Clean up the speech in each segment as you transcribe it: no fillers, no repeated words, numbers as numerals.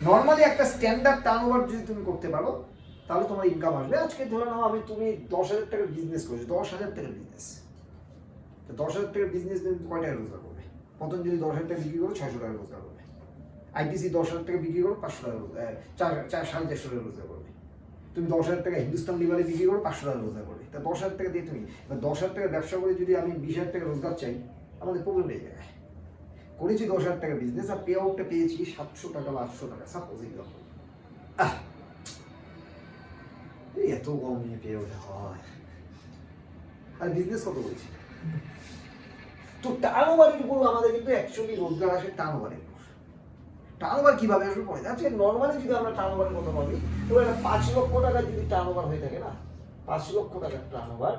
Normally একটা standard turnover যদি তুমি করতে পারো তাহলে তোমার ইনকাম আসবে। আজকে ধরে নাও তুমি 10,000 টাকার বিজনেস করছো, 10,000 টাকার বিজনেস, 10,000 টাকার বিজনেস তুমি কয় টাকা রোজগার করবে? পতঞ্জলি 10,000 টাকা বিক্রি করো 600 টাকা রোজগার করবে। আইটিসি 10,000 টাকা বিক্রি করো 500 টাকা সাড়ে 400 টাকা রোজগার করবে। তুমি 10,000 টাকা হিন্দুস্তান লিভারে বিক্রি করো 500 টাকা রোজগার করবে। তা 10,000 টাকা দিয়ে তুমি 10,000 টাকা ব্যবসা করে যদি আমি 20,000 টাকা রোজগার চাই, আমাদের প্রবলেম এই জায়গায়। করেছি 10,000 টাকা বিজনেস আর পে আউটটা পেয়েছি 700 টাকা বা 800 টাকা, সাপোজ এরকম। এত কম নিয়ে পে আউট হয়, আর বিজনেস কত বলছি। তো টার্নওভারের উপর আমাদের কিন্তু অ্যাকচুয়ালি রোজগার আসে টার্নওভারের উপর। টার্নওভার কিভাবে আসবে পড়ে যাচ্ছে। নর্মালি যদি আমরা টার্নওভারের কথা ভাবি, তো একটা 5 লক্ষ টাকা যদি টার্নওভার হয়ে থাকে না, 5 লক্ষ টাকার টার্নওভার,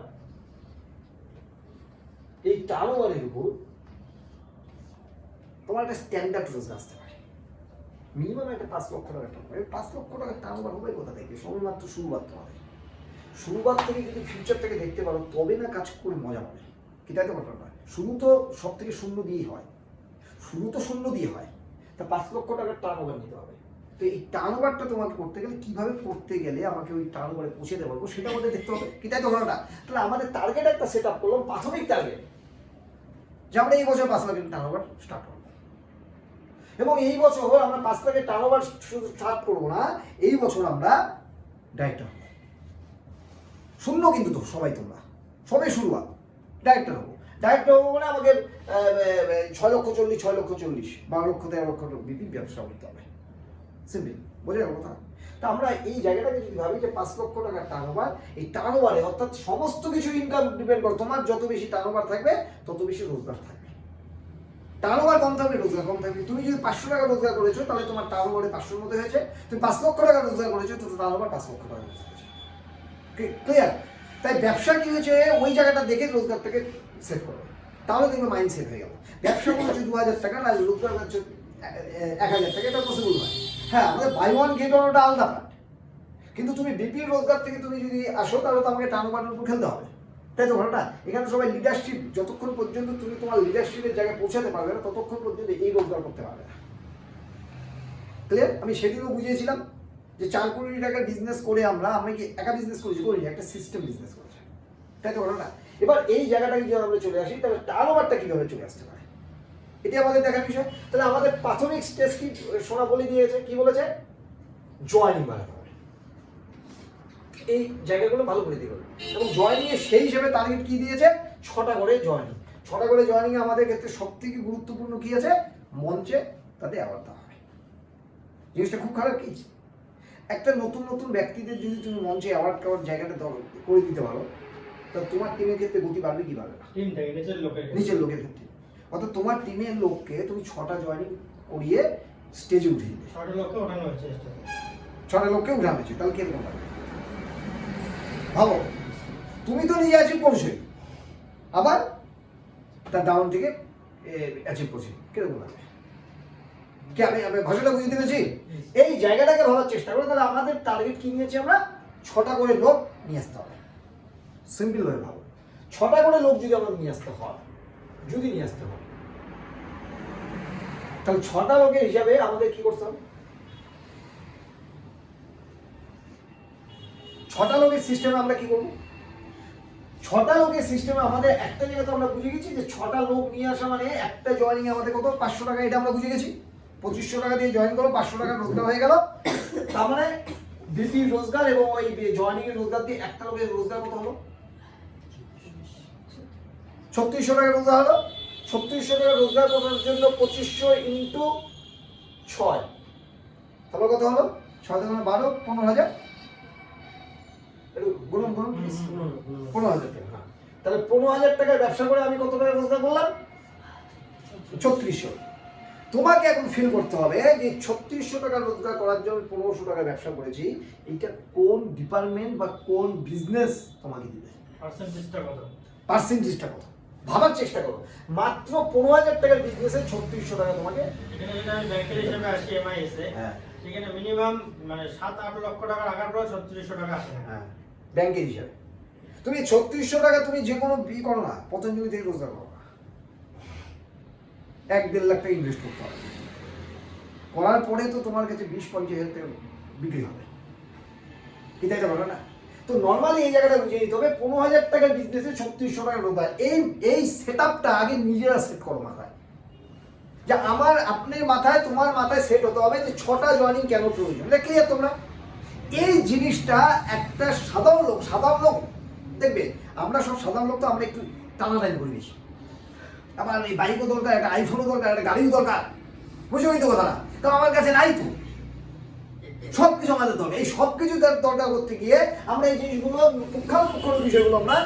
এই টার্নওভারের উপর তোমার একটা স্ট্যান্ডার্ড রোজগার আসতে পারে। মিনিমাম একটা 5 লক্ষ টাকা টার্নওভার। 5 লক্ষ টাকার টার্নওভার হবে কোথা থেকে? সবেমাত্র শুরুবাত তোমাদের। শুরুবাত থেকে যদি ফিউচারটাকে দেখতে পারো তবে না কাজ করে মজা পাবে। কি তাই তো কথা না? শুরু তো সব থেকে শূন্য দিয়েই হয়, শুরু তো শূন্য দিয়ে হয়। তা 5 লক্ষ টাকার টার্নওভার নিতে হবে। তো এই টার্নওভারটা তোমাকে করতে গেলে কিভাবে করতে গেলে আমাকে ওই টার্নওভারে পৌঁছে দেবো সেটা আমাদের দেখতে হবে। কি তাই তো কথাটা? তাহলে আমাদের টার্গেট একটা সেট আপ করলাম, প্রাথমিক টার্গেট, যে আমরা এই বছর 5 লাখের টার্নওভার স্টার্ট করবো। এবং এই বছর আমরা 5 লাখের টার্নওভার শুধু স্টার্ট করবো না, এই বছর আমরা ডাইরেক্টর হবো। শূন্য কিন্তু তো সবাই, তোমরা সবাই শুরুয়াত, ডাইরেক্টর হবো। ডাইরেক্টর হবো মানে আমাকে 6,40,000, 6,40,000, 12,00,000, 13,00,000 বিপি ব্যবসা করতে হবে। সিম্পল, বোঝা গেল কথা? তা আমরা এই জায়গাটাকে যদি ভাবি যে 5 লক্ষ টাকার টার্নওভার, এই টার্নওভারে অর্থাৎ সমস্ত কিছু ইনকাম ডিপেন্ড করে, তোমার যত বেশি টার্নওভার থাকবে তত বেশি রোজগার থাকবে। টার্নওভার কম থাকবে রোজগার কম থাকবে। তুমি যদি 500 টাকা রোজগার করেছো তাহলে তোমার টার্নওভারে 500-র মধ্যে হয়েছে। তুমি 5 লক্ষ টাকা রোজগার করেছো তো টার্নওভার 5 লক্ষ টাকা হয়েছে। ক্লিয়ার? তাই ব্যবসা কি হয়েছে ওই জায়গাটা দেখে রোজগারটাকে সেট করো, তাহলে দেখবে মাইন্ড সেট হয়ে গেল। ব্যবসা করেছে 2,000 টাকা আর রোজগার হচ্ছে 1,000 টাকা, এটা পসিবল নয়। হ্যাঁ, আমাদের বাই ওয়ান গেট ওয়ানটা আলাদা পার্ট। কিন্তু তুমি বিপির রোজগার থেকে তুমি যদি আসো তাহলে তো আমাকে টার্নওভারের উপর খেলতে হবে, তাই তো ঘটনা? এখানে সবাই লিডারশিপ, যতক্ষণ পর্যন্ত তুমি তোমার লিডারশিপের জায়গায় পৌঁছাতে পারবে না ততক্ষণ পর্যন্ত এই রোজগার করতে পারবে না। ক্লিয়ার? আমি সেদিনও বুঝিয়েছিলাম যে 4 কোটি টাকার বিজনেস করে আমরা কি একা বিজনেস করেছি? করিনি, একটা সিস্টেম বিজনেস করেছি, তাই তো ঘটনা? এবার এই জায়গাটাকে যদি আমরা চলে আসি তাহলে টার্নওভারটা কিভাবে চলে আসতে পারে এটি আমাদের দেখার বিষয়। তাহলে আমাদের প্রাথমিক স্টেজ কি সোনা বলে দিয়েছে, কি বলেছে? জয়েনিং বাড়াতে হবে। এই জায়গাগুলো ভালো করে দিতে হবে। এবং জয়েনিং এর সেই হিসেবে টার্গেট কি দিয়েছে? 6টা করে জয়েনিং। 6টা করে জয়েনিং আমাদের ক্ষেত্রে সব থেকে গুরুত্বপূর্ণ কি আছে? মঞ্চে তাদের অ্যাওয়ার্ড দেওয়া হবে। জিনিসটা খুব খারাপ কি? একটা নতুন নতুন ব্যক্তিদের যদি তুমি মঞ্চে অ্যাওয়ার্ড করার জায়গাটা করে দিতে পারো, তাহলে তোমার টিমের ক্ষেত্রে গতি বাড়বে কি বাড়বে না? নিচের লোকের ক্ষেত্রে। অর্থাৎ তোমার টিমের লোককে তুমি 6টা জয়েনিং করিয়ে স্টেজে উঠিয়ে দিবে। 6টা লোককে ওঠানো হয়েছে স্টেজে। 6টা লোককে উঠানো হয়েছে, তাহলে কিরকম লাগবে ভাবো? তুমি তো নিজে অ্যাচিভ করছোই, আবার তার ডাউন থেকে অ্যাচিভ করছি, কিরকম লাগবে? কি আমি ভাষাটা বুঝতে পেরেছি? এই জায়গাটাকে ভাবার চেষ্টা করো। তাহলে আমাদের টার্গেট কি নিয়েছি আমরা? 6টা করে লোক নিয়ে আসতে হবে। সিম্পল ভাবে ভাবো, 6টা করে লোক যদি আমরা নিয়ে আসতে হয়, তাহলে 6টা লোকের হিসাবে আমাদের কি করতে হবে? 6টা লোকের সিস্টেমে আমরা কি করবো? 6টা লোকের সিস্টেমে আমাদের একটা জায়গা তো আমরা বুঝে গেছি যে 6টা লোক নিয়ে আসা মানে একটা জয়েনিং আমাদের কত? 500 টাকা, এটা আমরা বুঝে গেছি। 2,500 টাকা দিয়ে জয়েন করো, 500 টাকা রোজগার হয়ে গেল। তার মানে বিপির রোজগার এবং ওই জয়েনিং এর রোজগার দিয়ে একটা লোকের রোজগার কত হলো? 3600 টাকা রোজগার হলো। 3600 টাকা রোজগার করার জন্য 2500 ইন্টু 6, তারপর কত হলো? 6 × 12, 15,000। গুনুন প্লিজ। 15,000 টাকা। তাহলে 15,000 টাকার ব্যবসা করে আমি কত টাকা রোজগার করলাম? 3600। তোমাকে এখন ফিল করতে হবে যে 3600 টাকা রোজগার করার জন্য 1500 টাকা ব্যবসা করেছি, এটা কোন ডিপার্টমেন্ট বা কোন বিজনেস তোমাকে দিবে? পার্সেন্টেজটা কত ভাবার চেষ্টা করো। মাত্র 15,000 টাকার বিজনেসে 3600 টাকা তোমাকে। এখানে যদি আমি ব্যাংকের হিসাবে আসি এমআইএস এ, সেখানে মিনিমাম মানে 7-8 লক্ষ টাকা রাখার পর 3600 টাকা আসে। হ্যাঁ, ব্যাংকের হিসাবে তুমি 3600 টাকা তুমি যে কোনো করো না, পতঞ্জলি থেকে রোজগার করো না, 1-1.5 লাখ টাকা ইনভেস্ট করতে হবে। করার পরে তো তোমার কাছে 20-50 হাজার টাকা বিক্রি হবে, কি তাই তো বলো না? তো নর্মালি এই জায়গাটা বুঝে নিতে হবে, 15,000 টাকার বিজনেসে 3600 টাকা রোজগার। এই সেট আপটা আগে নিজেরা সেট করো মাথায়, যে আমার আপনার মাথায় তোমার মাথায় সেট হতে হবে যে 6টা জয়েনিং কেন প্রয়োজন, এটা ক্লিয়ার তোমরা? এই জিনিসটা একটা সাধারণ লোক দেখবে, আমরা সব সাধারণ লোক তো আমরা একটু টানাটানি করি বেশি, আবার এই বাইকও দরকার, একটা আইফোনও দরকার, একটা গাড়িও দরকার, বুঝে তো কথা না? কারণ আমার কাছে নাই তো, সব কিছু আমাদের দরকার। এই সব কিছু দরকার করতে গিয়ে আমরা এই জিনিসগুলো পুঙ্খানুপুঙ্খ বিষয়গুলো আমরা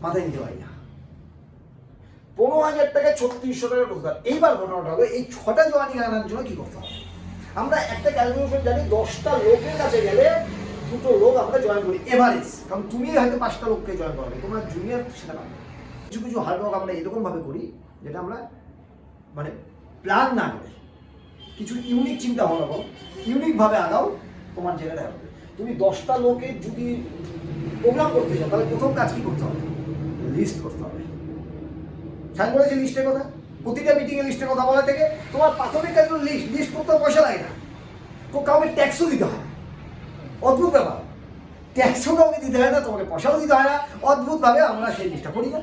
মাথায় নিতে পারি না। 15,000 টাকা 3600 টাকা রোজগার। এইবার ঘটনাটা হলো এই 6টা জয়েনিং আনার জন্য কি করতে হবে? আমরা একটা ক্যালকুলেশন জানি, 10টা লোকের কাছে গেলে 2টো লোক আমরা জয়েন করি এভারেজ। কারণ তুমি হয়তো 5টা লোককে জয়েন করবে, তোমার জুনিয়র সেটা পাবে। কিছু কিছু হার্ডওয়ার্ক আমরা এরকম ভাবে করি যেটা আমরা মানে প্ল্যান না করে কিছু ইউনিক চিন্তা ভাবনা করো, ইউনিক ভাবে আগাও, তোমার জায়গাটা হবে। তুমি 10টা লোকের যদি প্রোগ্রাম করতে চাও তাহলে প্রথম কাজ কি করতে হবে? লিস্ট করতে হবে। সাইন করেছে লিস্টের কথা, প্রতিটা মিটিংয়ে লিস্টের কথা বলা থেকে তোমার প্রাথমিক কাজ হলো লিস্ট করতে পয়সা লাগে না, তো কাউকে ট্যাক্সও দিতে হয় না। অদ্ভুত ব্যাপার, ট্যাক্সও কাউকে দিতে হয় না, তোমাকে পয়সাও দিতে হয় না। অদ্ভুতভাবে আমরা সেই লিস্টটা করি না,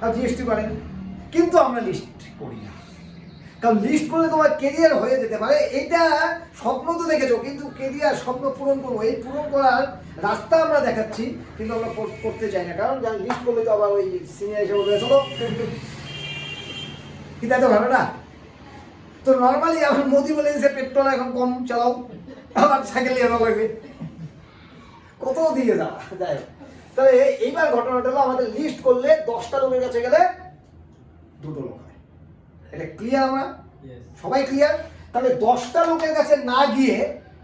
আর জিএসটি করেন, কিন্তু আমরা লিস্ট করি না। কারণ লিস্ট করলে তোমার কেরিয়ার হয়ে যেতে পারে, এটা স্বপ্ন তো দেখেছো, কিন্তু কেরিয়ার স্বপ্ন পূরণ করবো, এই পূরণ করার রাস্তা আমরা দেখাচ্ছি, কিন্তু আমরা করতে চাই না। কারণ লিস্ট করলে তো আবার ওই সিনিয়র হিসেবে বলে চলো, কি তাই তো ভালো না? তো নর্মালি এখন মোদি বলে দিয়েছে পেট্রোল এখন কম চালাও, আবার সাইকেল নিয়ে লাগবে, কত দিয়ে যাওয়া যায়। তাহলে এইবার ঘটনাটা হলো আমাদের লিস্ট করলে 10টা লোকের কাছে গেলে 2টো লোক হয়। এটা ক্লিয়ার? আমরা সবাই ক্লিয়ার? তাহলে 10টা লোকের কাছে না গিয়ে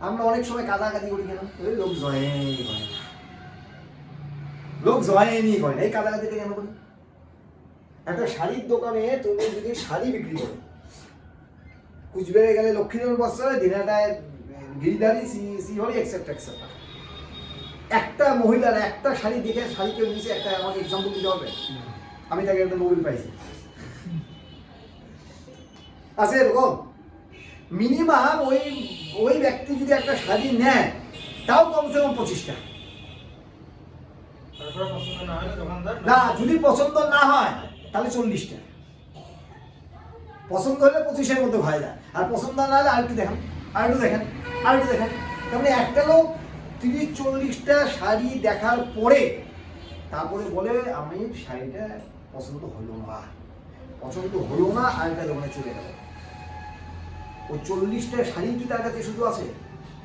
আমরা অনেক সময় কাদাকাদি করি কেন? লোক জয়েনই করে না, লোক জয়েনই করে না। এই কাদাকাদিটা কেন করি? একটা শাড়ির দোকানে তুমি যদি শাড়ি বিক্রি করো, কুচবিহারে গেলে লক্ষ্মীনগর বস্ত্রালয়, দিনাটায় গিরিধারী, সিহরি এক্সেট্রা এক্সেট্রা, একটা মহিলার একটা শাড়ি দেখে শাড়ি কেউ নিয়েছে, একটা আমাকে এক্সাম্পল দিতে হবে? আমি তাকে একটা মোবাইল পাইছি, আছে এরকম মিনিমাম ওই ব্যক্তি যদি একটা শাড়ি নেয় তাও কমসে কম 25টা। না, যদি পছন্দ না হয় তাহলে 40টা। পছন্দ হলে 25-এর মধ্যে হয়ে যায়, আর পছন্দ না হলে আরেকটু দেখেন, আরেকটু দেখেন, আরেকটু দেখেন। তাহলে একটা লোক 30-40টা শাড়ি দেখার পরে তারপরে বলে আমি শাড়িটা পছন্দ হলো না, আরেকটা দোকানে চলে গেল। ওই 40টা শাড়ি কি তার কাছে শুধু আছে?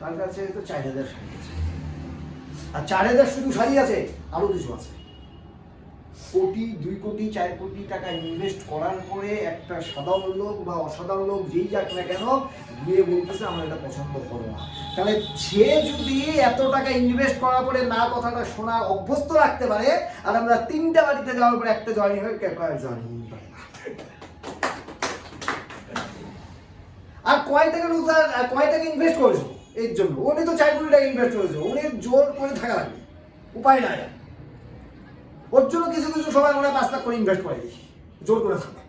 তার কাছে তো 4000 শাড়ি আছে, আর 4000 শুধু শাড়ি আছে, আরো কিছু আছে। 2 কোটি 4 কোটি টাকা ইনভেস্ট করার পরে একটা সাধারণ লোক বা অসাধারণ লোক যেই যাক না কেন গিয়ে বলতেছে আমার এটা পছন্দ করো না। তাহলে সে যদি এত টাকা ইনভেস্ট করার পরে না কথাটা শোনা অভ্যস্ত রাখতে পারে, আর আমরা 3টা বাড়িতে যাওয়ার পরে একটা জয়েনিং হয়ে জয়েনিং পারে না। আর কয় টাকা ইনভেস্ট করেছো এর জন্য? উনি তো 4 কোটি টাকা ইনভেস্ট করেছো, উনি জোর করে থাকা লাগবে, উপায় নাই। ওর জন্য কিছু কিছু সবাই মনে হয় 5 লাখ করে ইনভেস্ট করে দিই, জোর করে থাকে।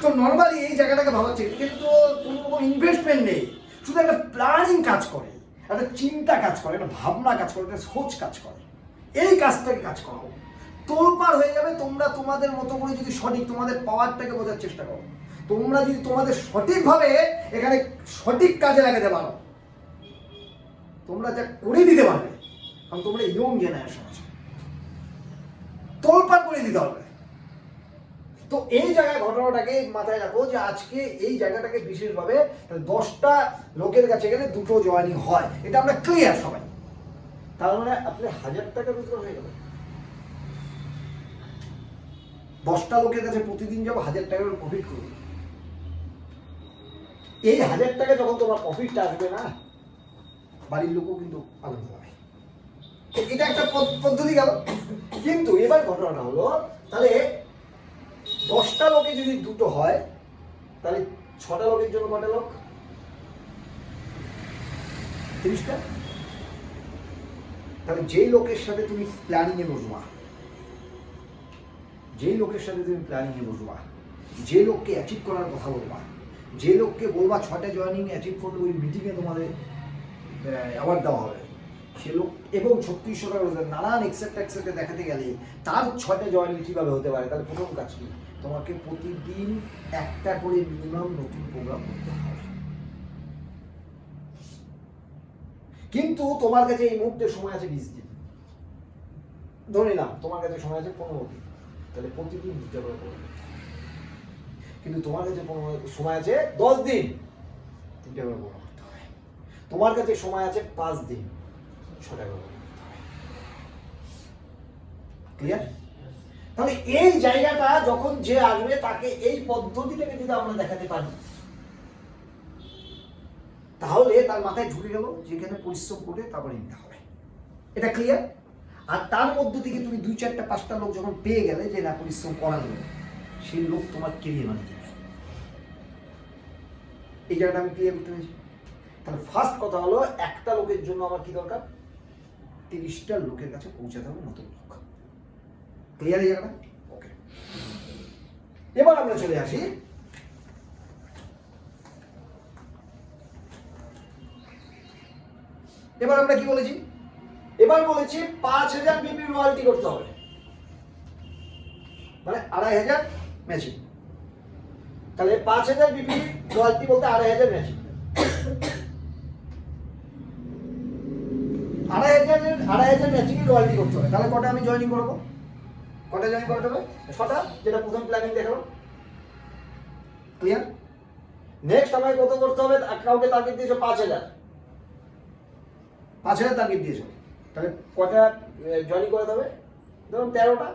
তো নর্মালি এই জায়গাটাকে ভাবাচ্ছে, কিন্তু কোনো রকম ইনভেস্টমেন্ট নেই, শুধু একটা প্ল্যানিং কাজ করে, একটা চিন্তা কাজ করে, একটা ভাবনা কাজ করে, একটা সোচ কাজ করে। এই কাজটাকে কাজ করো, তোলপাড় হয়ে যাবে। তোমরা তোমাদের মতো করে যদি সঠিক তোমাদের পাওয়ারটাকে বোঝার চেষ্টা করো, তোমরা যদি তোমাদের সঠিকভাবে এখানে সঠিক কাজে লাগাতে পারো, তোমরা যা করে দিতে পারবে। কারণ তোমরা ইয়ং জেনারেশন আছো, তোলপাড় করে দিতে হবে। তো এই জায়গায় ঘটনাটাকে মাথায় রাখো যে আজকে এই জায়গাটাকে বিশেষভাবে 10টা লোকের কাছে গেলে 2টো জয়েনিং হয়, এটা আমরা ক্লিয়ার সবাই। তার মানে আপনি 1000 টাকা রোজগার হয়ে গেল। 10টা লোকের কাছে প্রতিদিন যাবো, 1000 টাকার প্রফিট করবো। এই 1000 টাকা যখন তোমার প্রফিটটা আসবে না, বাড়ির লোকও কিন্তু আনন্দ পাবে। এটা একটা পদ্ধতি গেল। কিন্তু এবার ঘটনাটা হলো, তাহলে 10টা লোকে যদি 2টো হয়, তাহলে 6টা লোকের জন্য কটা লোক? 30টা। তাহলে যেই লোকের সাথে তুমি প্ল্যানিং এ বসবা, যে লোককে অ্যাচিভ করার কথা বলবা, যে লোককে বলবা 6টা জয়েনিং অ্যাচিভ করলে ওই মিটিংয়ে তোমাদের অ্যাওয়ার্ড দেওয়া হবে, সে লোক এবং 3600 টাকা রোজগার নানান এক্সেপ্টে দেখাতে গেলে তার 6টা জয়েনিং কীভাবে হতে পারে? তাহলে প্রথম কাজ কি? তোমাকে প্রতিদিন একটা করে মিনিমাম নতুন প্রোগ্রাম করতে হবে। কিন্তু তোমার কাছে এই মুহূর্তে সময় আছে 20 দিন, ধরে নিলাম তোমার কাছে সময় আছে 15 দিন, তাহলে প্রতিদিন দিতে হবে প্রোগ্রাম। কিন্তু তোমার কাছে সময় আছে 10 দিন, 3টা করে প্রোগ্রাম করতে হবে। তোমার কাছে সময় আছে 5 দিন, 6টা করে প্রোগ্রাম করতে হবে। ক্লিয়ার? তাহলে এই জায়গাটা যখন যে আসবে তাকে এই পদ্ধতিটাকে যদি আমরা দেখাতে পারি, তাহলে তার মাথায় ঢুকে গেল যেখানে পরিশ্রম করে তারপরে নিতে হবে। এটা ক্লিয়ার? আর তার মধ্য থেকে তুমি 2, 4টা 5টা লোক যখন পেয়ে গেলে যে না পরিশ্রম করার লোক, সেই লোক তোমার কেরিয়ার বানিয়ে দেবে। এই জায়গাটা আমি ক্লিয়ার করতে পেরেছি। তাহলে ফার্স্ট কথা হলো, একটা লোকের জন্য আমার কি দরকার? 30টা লোকের কাছে পৌঁছাতে হবে, নতুন লোক। ক্লিয়ার এই জায়গাটা? ওকে, এবার আমরা চলে আসি এবার আমরা কি বলেছি? এবার বলেছি 5000 বিপি রয়্যালটি করতে হবে, মানে 2500 ম্যাচিং। তাহলে 5000 বিপি রয়্যালটি বলতে 2500 ম্যাচিং। 2500 ম্যাচিং রয়্যালটি করতে হবে। তাহলে কটা আমি জয়েনিং করবো? কটা জয়েনিং করাতে হবে? 6টা, যেটা প্রথম প্ল্যানিং দেখালাম। ক্লিয়ার? নেক্সট আমাকে কত করতে হবে? কাউকে টার্গেট দিয়েছো 5000, 5000 টার্গেট দিয়েছো, তাহলে কটা জয়েনিং করাতে হবে? ধরুন 13টা,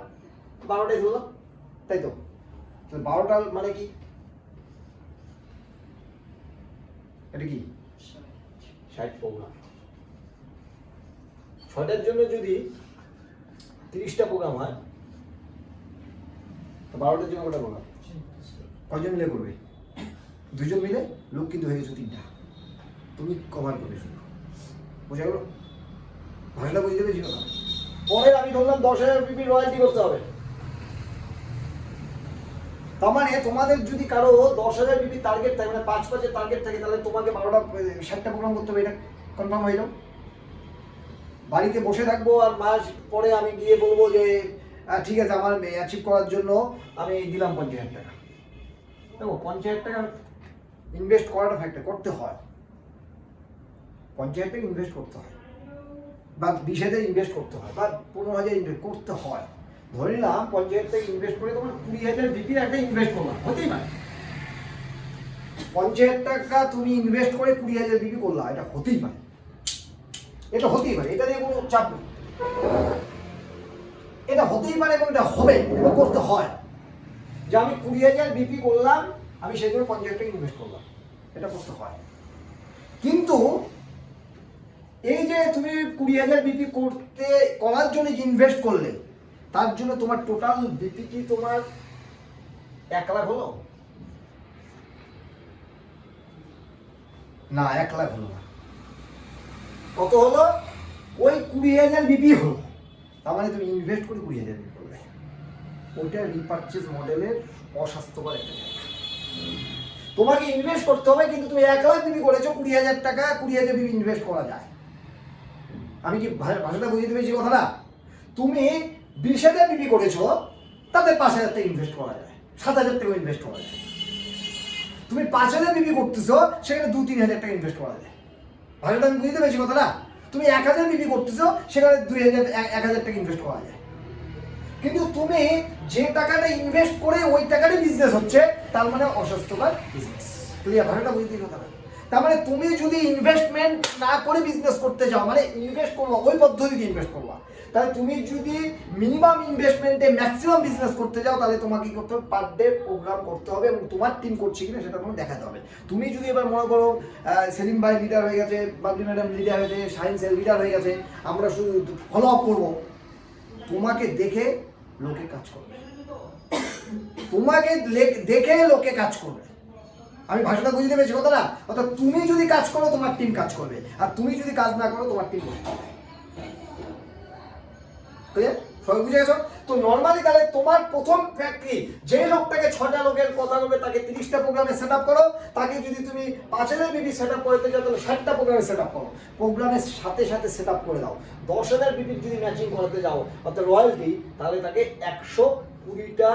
12টাই ধরলাম, তাই তো? তাহলে 12টা মানে কি? এটা কি 60 প্রোগ্রাম। 6টার জন্য যদি 30টা প্রোগ্রাম হয়, তো 12টার জন্য কটা প্রোগ্রাম? কয়জন মিলে করবে? 2 জন মিলে। লোক কিন্তু হয়ে গেছে 3টা, তুমি কভার করবে শুধু। বোঝা গেল? ভাষাটা বুঝতে পেরেছি না? পরে আমি ধরলাম 10,000 বিপি রয়্যালটি করতে হবে। তার মানে তোমাদের যদি কারো 10,000 বিপি টার্গেট থাকে, মানে 5-5 টার্গেট থাকে, তাহলে তোমাকে 12টা 60টা প্রোগ্রাম করতে হবে। এটা কনফার্ম হয়ে যাও। বাড়িতে বসে থাকবো আর মাস পরে আমি গিয়ে বলবো যে ঠিক আছে, আমার অ্যাচিভ করার জন্য আমি দিলাম 50,000 টাকা। দেখো 50,000 টাকা ইনভেস্ট করাটা ফ্যাক্টর করতে হয়। 50,000 টাকা ইনভেস্ট করতে হয়, বা 20,000 ইনভেস্ট করতে হয়, বা 15,000 ইনভেস্ট করতে হয়। ধরে নিলাম 50,000 টাকা ইনভেস্ট করে তোমার 20,000 বিপির একটা ইনভেস্ট করলাম, হতেই পারে। 50,000 টাকা তুমি ইনভেস্ট করে 20,000 বিপি করলাম, এটা হতেই পারে। এটা হতেই পারে, এটা নিয়ে কোনো চাপ নেই। এটা হতেই পারে এবং এটা হবে এবং করতে হয়। যে আমি 20,000 বিপি করলাম, আমি সেজন্য 50,000 টাকা ইনভেস্ট করলাম, এটা করতে হয়। কিন্তু এই যে তুমি 20,000 বিপি করার জন্য যে ইনভেস্ট করলে, তার জন্য তোমার টোটাল বিপি কি তোমার 1 লাখ হলো? না, 1 লাখ হলো না। কত হলো? ওই 20,000 বিপি হলো। তার মানে তুমি ইনভেস্ট করে 20,000 বিপি করলে। ওইটা রিপারচেজ মডেলের অস্বাস্থ্যকর একটা জায়গা। তোমাকে ইনভেস্ট করতে হবে, কিন্তু তুমি 1 লাখ বিপি করেছো, 20,000 টাকা 20,000 বিপি ইনভেস্ট করা যায়। আমি কি ভাষাটা বুঝতে পেরেছি কথাটা? তুমি 20,000 বিপি করেছো, তাতে 5,000 টাকা ইনভেস্ট করা যায়, 7,000 টাকা ইনভেস্ট করা যায়। তুমি 5,000 বিপি করতেছো, সেখানে 2-3,000 টাকা ইনভেস্ট করা যায়। ভাষাটা আমি বুঝতে পেরেছি কথাটা? তুমি 1,000 বিপি করতেছো, সেখানে 1,000 টাকা ইনভেস্ট করা যায়। কিন্তু তুমি যে টাকাটা ইনভেস্ট করে ওই টাকাটা বিজনেস হচ্ছে, তার মানে অস্বাস্থ্যকর বিজনেস। ক্লিয়ার? ভাষাটা বুঝতে কথাটা? তার মানে তুমি যদি ইনভেস্টমেন্ট না করে বিজনেস করতে চাও, মানে ইনভেস্ট করবা ওই পদ্ধতিতে ইনভেস্ট করবা, তাহলে তুমি যদি মিনিমাম ইনভেস্টমেন্টে ম্যাক্সিমাম বিজনেস করতে চাও, তাহলে তোমাকে কি করতে হবে? পার ডে প্রোগ্রাম করতে হবে এবং তোমার টিম করছে কিনা সেটা তোমাকে দেখাতে হবে। তুমি যদি এবার মনে করো সেলিম ভাই লিডার হয়ে গেছে, বাবলি ম্যাডাম লিডার হয়ে গেছে, শাহিন স্যার লিডার হয়ে গেছে, আমরা শুধু ফলো আপ করবো, তোমাকে দেখে লোকে কাজ করবে। তোমাকে দেখে লোকে কাজ করবে। আমি ভাষাটা বুঝতে পেরেছি কথাটা? অর্থাৎ তুমি যদি কাজ করো, তোমার টিম কাজ করবে, আর তুমি যদি কাজ না করো, তোমার টিম বসে থাকবে। ক্লিয়ার? সবাই বুঝে গেছো? তো নর্মালি তাহলে তোমার প্রথম ফ্যাক্টরি যে লোকটাকে 6টা লোকের কথা বলবে তাকে 30টা প্রোগ্রামে সেট আপ করো, তাকে যদি তুমি 5000 বিপি সেট আপ করতে চাও তাহলে 60টা প্রোগ্রামে সেট আপ করো, প্রোগ্রামের সাথে সাথে সেট আপ করে দাও। 10,000 বিপির যদি ম্যাচিং করাতে যাও অর্থাৎ রয়্যালটি, তাহলে তাকে 120টা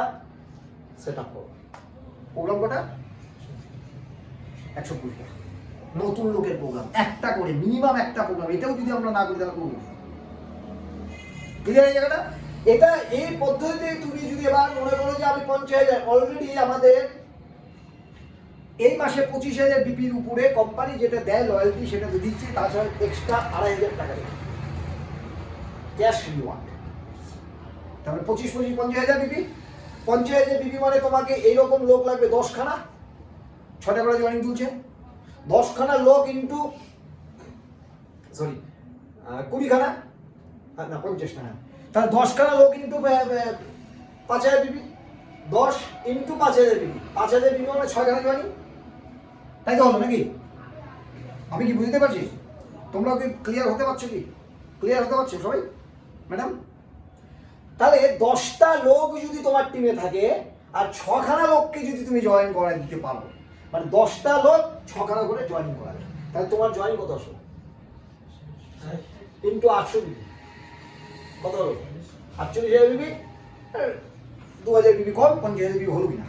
সেট আপ করো। প্রোগ্রাম কটা? 120টা নতুন লোকের প্রোগ্রাম, একটা করে মিনিমাম একটা প্রোগ্রাম। এটাও যদি আমরা না করি তাহলে করবো ক্লিয়ার এই জায়গাটা। এটা এই পদ্ধতিতে তুমি যদি এবার মনে করো যে আমি 50,000 অলরেডি আমাদের এই মাসে 25,000 বিপির উপরে কোম্পানি যেটা দেয় লয়্যালটি সেটা তো দিচ্ছে, তাছাড়া এক্সট্রা 2,500 টাকা দেবে ক্যাশ রিওয়ার্ড। তারপরে 50,000 বিপি, 50,000 বিপি মানে তোমাকে এইরকম লোক লাগবে 10খানা, 6টা করে জয়েনিং তুলছে, 10খানা লোক ইন্টু 20খানা, না 50 না, তাহলে 10খানা লোক into 5,000 BP, 10 into 5,000 BP, 5,000 BP মানে 6খানা জয়েনিং, তাই তো হলো নাকি? আমি কি বুঝতে পারছি? তোমরা কি ক্লিয়ার হতে পারছো? কি ক্লিয়ার হতে পারছো সবাই ম্যাডাম? তাহলে 10টা লোক যদি তোমার টিমে থাকে আর 6খানা লোককে যদি তুমি জয়েন করাই দিতে পারো, মানে 10টা লোক 6খানা করে জয়েনিং করাবে, তাহলে তোমার জয়েনিং কত আসলো? ইন্টু 800 বিপি কত হলো? 48,000 বিপি, 2,000 বিপি কম, 50,000 বিপি হলো কিনা?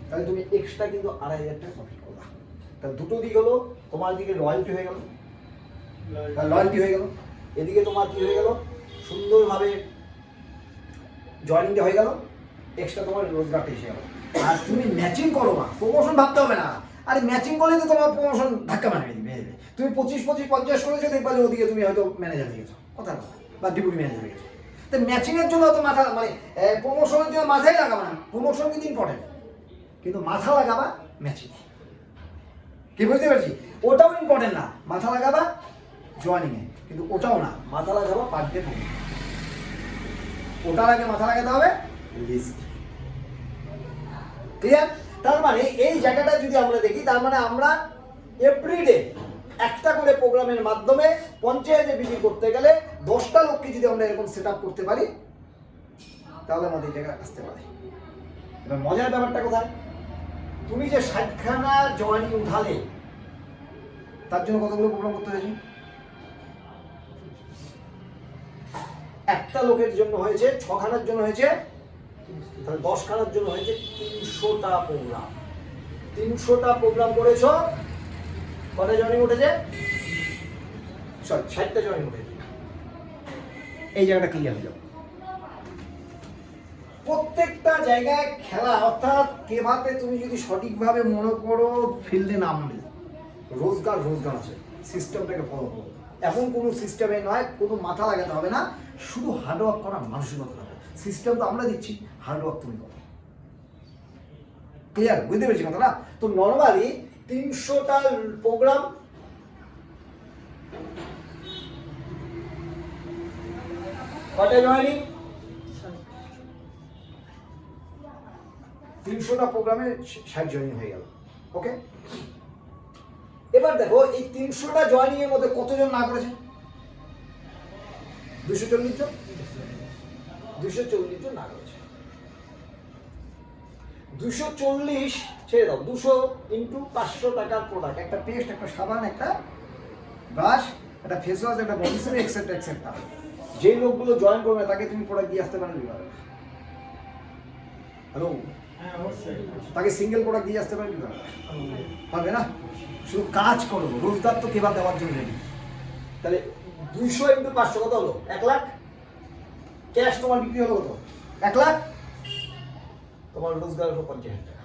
তাহলে তুমি এক্সট্রা কিন্তু 2,500 টাকা প্রফিট করবা। তাহলে দুটো দিক হলো, তোমার দিকে রয়্যালটি হয়ে গেল, লয়্যালটি হয়ে গেল, এদিকে তোমার কি হয়ে গেল, সুন্দরভাবে জয়েনিংটা হয়ে গেল, এক্সট্রা তোমার রোজগারটা এসে গেল। আর তুমি ম্যাচিং করো না, প্রমোশন ভাবতে হবে না। আরে ম্যাচিং করলে তো তোমার প্রমোশন ধাক্কা মারবে দিবে। তুমি 25-50 করেছো, দেখবা যে ওদিকে তুমি হয়তো ম্যানেজার হয়ে গেছো, কথা বা ডেপুটি ম্যানেজার হয়ে গেছো। তো ম্যাচিংয়ের জন্য তো মাথা, মানে প্রমোশনের জন্য মাথায় লাগাবা না, প্রমোশন কিন্তু ইম্পর্টেন্ট, কিন্তু মাথা লাগাবা ম্যাচিং। কি বুঝতে পারছি? ওটাও ইম্পর্টেন্ট না, মাথা লাগাবা জয়েনিংয়ে, কিন্তু ওটাও না, মাথা লাগাবা পার ডে প্রমোশন। ওটার আগে মাথা লাগাতে হবে লিস্ট। ক্লিয়ার? তার মানে এই জায়গাটা যদি আমরা দেখি, তার মানে আমরা এভরিডে একটা করে প্রোগ্রামের মাধ্যমে 50,000 বিক্রি করতে গেলে 10টা লোককে যদি আমরা এরকম সেট আপ করতে পারি, তাহলে আমাদের এই জায়গায় আসতে পারে। এবার মজার ব্যাপারটা কোথায়? তুমি যে 60খানা জয়েনিং উঠালে, তার জন্য কতগুলো প্রোগ্রাম করতে হয়েছে? একটা লোকের জন্য হয়েছে 6খানার জন্য হয়েছে, তাহলে 10খানার জন্য হয়েছে 300টা প্রোগ্রাম। 300টা প্রোগ্রাম করেছো, কটা জয়েনিং উঠেছে? 60টা জয়েনিং উঠেছে। এই জায়গাটা ক্লিয়ার হয়ে যাবে। প্রত্যেকটা জায়গায় খেলা, অর্থাৎ কেভাবে তুমি যদি সঠিকভাবে মনে করো ফিল্ডে নামলে রোজগার আছে, সিস্টেমটাকে ফলো করো। এমন কোনো সিস্টেমে নয়, কোনো মাথা লাগাতে হবে না, শুধু হার্ডওয়ার্ক করার মানসিকতা হবে। সিস্টেম তো আমরা দিচ্ছি, হার্ডওয়ার্ক তুমি করো। ক্লিয়ার? বুঝতে পেরেছি কথাটা? তো নর্মালি 300টা প্রোগ্রাম, কটা জয়েনিং? 300টা প্রোগ্রামে 60 জয়েনিং হয়ে গেল। ওকে, এবার দেখো এই 300টা জয়েনিং এর মধ্যে কতজন না করেছে? 240 জন। 240 জন না করেছে। 240 ছেড়ে দাও, 200 ইন্টু 500 টাকার প্রোডাক্ট, একটা পেস্ট, একটা সাবান, একটা ব্রাশ, একটা ফেস ওয়াশ, একটা বডি স্প্রে, এক্সেট্রা এক্সেট্রা। যে লোকগুলো জয়েন করবে তাকে তুমি প্রোডাক্ট দিয়ে আসতে পারবে? হ্যালো, তাকে সিঙ্গেল প্রোডাক্ট দিয়ে আসতে পারবে? পারবে না। শুধু কাজ করো, রোজগার তো কেবা দেওয়ার জন্য রেডি। তাহলে 200 ইন্টু 500 কত হলো? 1 লাখ। ক্যাশ তোমার বিক্রি হলো কত? 1 লাখ। তোমার রোজগার হলো 50,000 টাকা।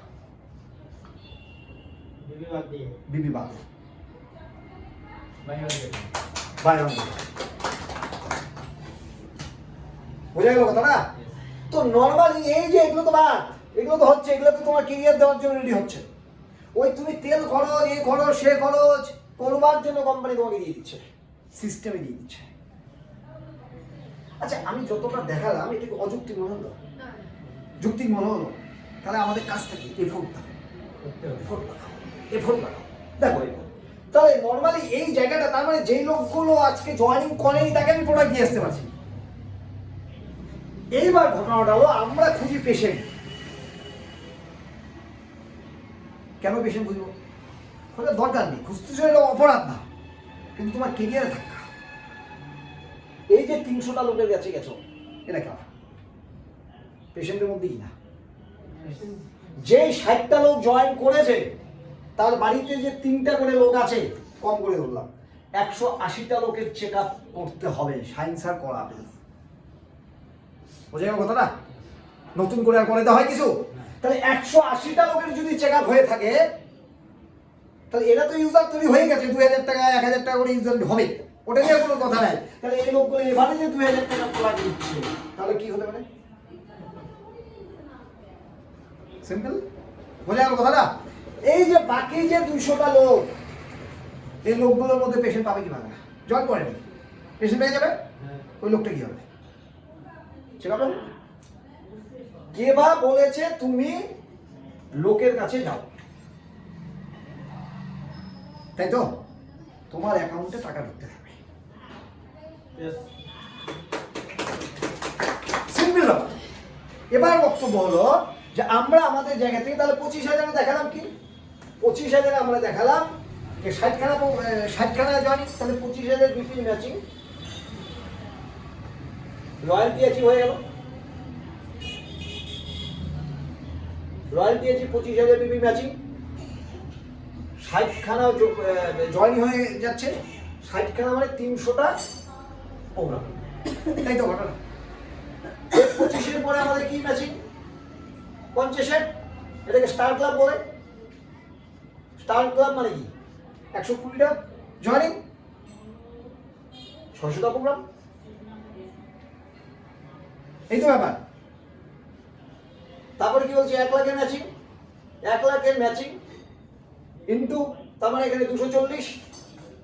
বিবি বাদ বোঝা গেল কথা না? তো নর্মালি এই যে এগুলো তো বাদ, এগুলো তো হচ্ছে, এগুলো তো তোমার কেরিয়ার দেওয়ার জন্য রেডি হচ্ছে। ওই তুমি তেল খরচ, এই খরচ, সে খরচ করবার জন্য কোম্পানি তোমাকে দিয়ে দিচ্ছে, সিস্টেমে দিয়ে দিচ্ছে। আচ্ছা, আমি যতটা দেখালাম এটা কি অযৌক্তিক মনে হলো? যৌক্তিক মনে হলো? তাহলে আমাদের কাজটা কি? এফোর্ট লাগাও। দেখো তাহলে নর্মালি এই জায়গাটা, তার মানে যেই লোকগুলো আজকে জয়েনিং করেনি তাকে আমি প্রোডাক্ট দিয়ে আসতে পারছি। এইবার ঘটনাটা হলো আমরা খুঁজি পেশেন্ট। কেন পেশেন্ট বুঝবো? খোঁজার দরকার নেই, খুঁজতেছো এটা অপরাধ না, কিন্তু তোমার কেরিয়ারে থাকা। এই যে 300টা লোকের কাছে গেছো, এটা কেন পেশেন্টের মধ্যেই না। যে 60টা লোক জয়েন করেছে তার বাড়িতে যে 3টা করে লোক আছে, কম করে ধরলাম 180টা লোকের চেক আপ করতে হবে, সায়েন্স আর করাবে। বোঝা গেল কথাটা? নতুন করে আর করে দেওয়া হয় কিছু? তাহলে 180টা লোকের যদি চেক আপ হয়ে থাকে, তাহলে এরা তো ইউজার তৈরি হয়ে গেছে, 2000 টাকা 1000 টাকা করে ইউজার হবে, ওটা নিয়ে কোনো কথা নাই। তাহলে এই লোকগুলো এভাবে যে 2000 টাকা তোলা দিচ্ছে, তাহলে কি হতে পারে? সিম্পল। বোঝা গেল কথাটা? এই যে বাকি যে 200টা লোক, এই লোকগুলোর মধ্যে পেশেন্ট পাবে কিভাবে? জয়েন করেনি, পেশেন্ট পেয়ে যাবে, ওই লোকটা কি হবে? ঠিক আছে? কে বা বলেছে তুমি লোকের কাছে যাও, তাই তো? তোমার অ্যাকাউন্টে টাকা ঢুকতে হবে। সিম্পল ব্যাপার। এবার বক্তব্য হলো যে আমরা আমাদের জায়গা থেকে তাহলে 25,000 দেখালাম কি? 25,000 আমরা দেখালাম যে 60খানা জয়েন, তাহলে 25,000 বিপি ম্যাচিং, রয়্যালটি অ্যাচিভ হয়ে গেল। রয়্যালটি অ্যাচিভ 25,000 বিপি ম্যাচিং, 60খানা জয়েন হয়ে যাচ্ছে। 60খানা মানে 300টা প্রোগ্রাম, তাই তো ঘটনা? 25-এর পরে আমাদের কি ম্যাচিং? 50-এর, এটাকে স্টার ক্লাব বলে। স্টার ক্লাব মানে কি? 120টা জয়েনিং, 600টা প্রোগ্রাম, এই তো ব্যাপার। তারপরে কি বলছি? 1 লাখের ম্যাচিং, 1 লাখের ম্যাচিং ইন্টু, তার মানে এখানে 240,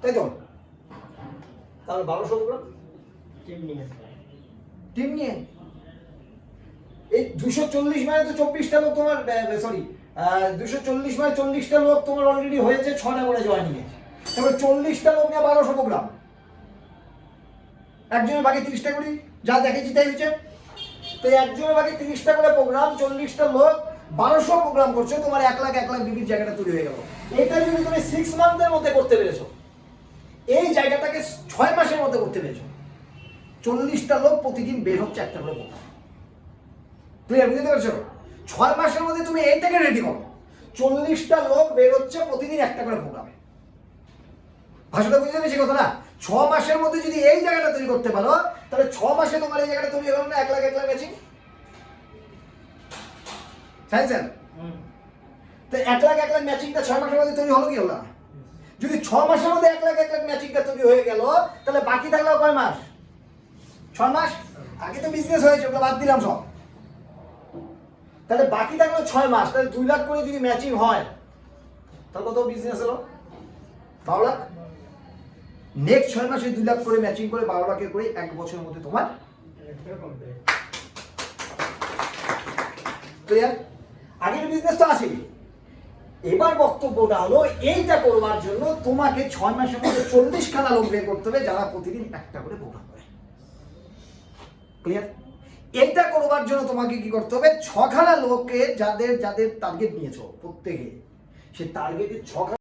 তাই তো? তাহলে 1200 প্রোগ্রাম টিম নিয়ে। এই 240 মানে তো 24টা লোক তোমার, সরি 240 মানে 40টা লোক তোমার অলরেডি হয়েছে 6টা করে জয়েনিং এ। তারপরে 40টা লোক নিয়ে 1200 প্রোগ্রাম, একজনের বাকি 30টা করি, যা দেখেছি তাই হয়েছে। তো একজনের বাকি 30টা করে প্রোগ্রাম, 40টা লোক 1200 প্রোগ্রাম করছে, তোমার 1 লাখ বিপির জায়গাটা তৈরি হয়ে গেল। এটা যদি তুমি 6 মান্থের মধ্যে করতে পেরেছো, এই জায়গাটাকে 6 মাসের মধ্যে করতে পেরেছো, 40টা লোক প্রতিদিন বের হচ্ছে একটা করে প্রোগ্রাম। ক্লিয়ার? বুঝতে পেরেছো? 6 মাসের মধ্যে তুমি এইটাকে রেডি করো, 40টা লোক বের হচ্ছে প্রতিদিন একটা করে প্রোগ্রামে। ভাষাটা বুঝতে পেরেছি কথা না? 6 মাসের মধ্যে যদি এই জায়গাটা তৈরি করতে পারো, তাহলে 6 মাসে তোমার এই জায়গাটা তৈরি হলো না 1 লাখ ম্যাচিং। স্যার তো 1 লাখ ম্যাচিংটা 6 মাসের মধ্যে তৈরি হলো কি হলো না? যদি 6 মাসের মধ্যে 1 লাখ ম্যাচিংটা তৈরি হয়ে গেল, তাহলে বাকি থাকলো কয় মাস? 6 মাস। আগে তো বিজনেস হয়েছে, ওগুলো বাদ দিলাম সব। তাহলে বাকি থাকলো 6 মাস। তাহলে 2 লাখ করে যদি ম্যাচিং হয়, তাহলে কত বিজনেস হলো? 12 লাখ। নেক্সট 6 মাসে 2 লাখ করে ম্যাচিং করে 12 লাখের করে 1 বছরের মধ্যে তোমার ক্লিয়ার? আগের বিজনেস তো আছে। এবার বক্তব্যটা হলো এইটা করবার জন্য তোমাকে 6 মাসের মধ্যে 40খানা লোক বের করতে হবে, যারা প্রতিদিন একটা করে প্রোগ্রাম করে। ক্লিয়ার? এইটা করবার জন্য তোমাকে কি করতে হবে? 6খানা লোকে যাদের টার্গেট নিয়েছো প্রত্যেকে, সে টার্গেটের 6খানা